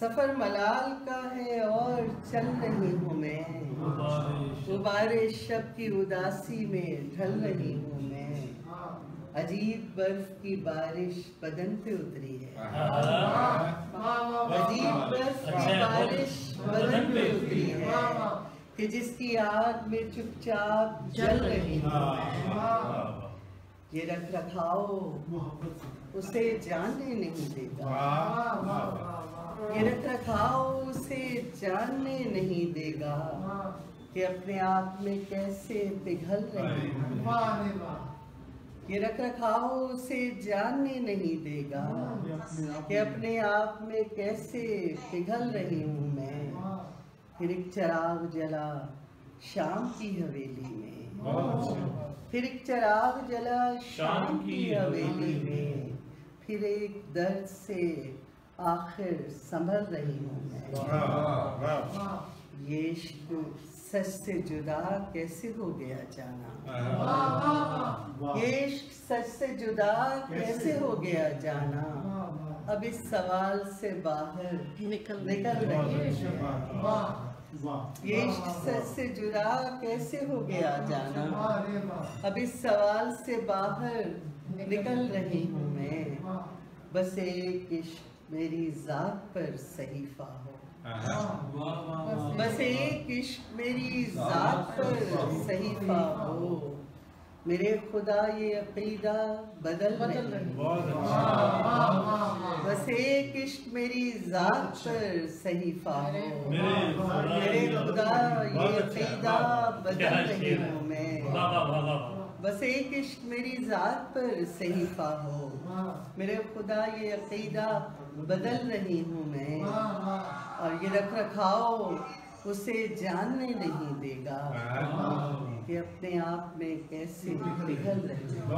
سفر ملال کا ہے اور چل رہی ہوں میں، غبارِ شب کی اداسی میں ڈھل رہی ہوں میں، عجیب برف کی بارش بدن پہ اتری ہے، عجیب برف کی بارش بدن پہ اتری ہے کہ جس کی آگ میں چپ چاپ جل رہی ہوں میں، یہ رکھ رکھاؤ اسے جاننے نہیں دیگا، یہ رکھ رکھاؤ اسے جاننے نہیں دے گا کہ اپنے آپ میں کیسے پگھل رہی ہوں، یہ رکھ رکھاؤ اسے جاننے نہیں دے گا کہ اپنے آپ میں کیسے پگھل رہی ہوں میں، پھر ایک چراغ جلا شام کی حویلی میں، پھر ایک چراغ جلا شام کی حویلی میں، پھر ایک درد سے آخر سنبھل رہی ہوں میں، یہ عشق سچ سے جدا کیسے ہو گیا جانا، یہ عشق سچ سے جدا کیسے ہو گیا جانا، اب اس سوال سے باہر نکل رہی ہوں، یہ عشق سچ سے جدا کیسے ہو گیا جانا، اب اس سوال سے باہر نکل رہی ہوں میں، بس ایک عشق میری ذات پر صحیفہ ہو، بس ایک عشق میری ذات پر صحیفہ ہو، میرے خدا یہ عقیدہ بدل نہیں، بس ایک عشق میری ذات پر صحیفہ ہو، میرے خدا یہ عقیدہ بدل رہی ہوں میں، بس ایک عشق میری ذات پر صحیفہ ہو، میرے خدا یہ عقیدہ بدل رہی ہوں میں، اور یہ رکھ رکھاؤ اسے جاننے نہیں دے گا کہ اپنے آپ میں کیسے پگھل رہی ہوں۔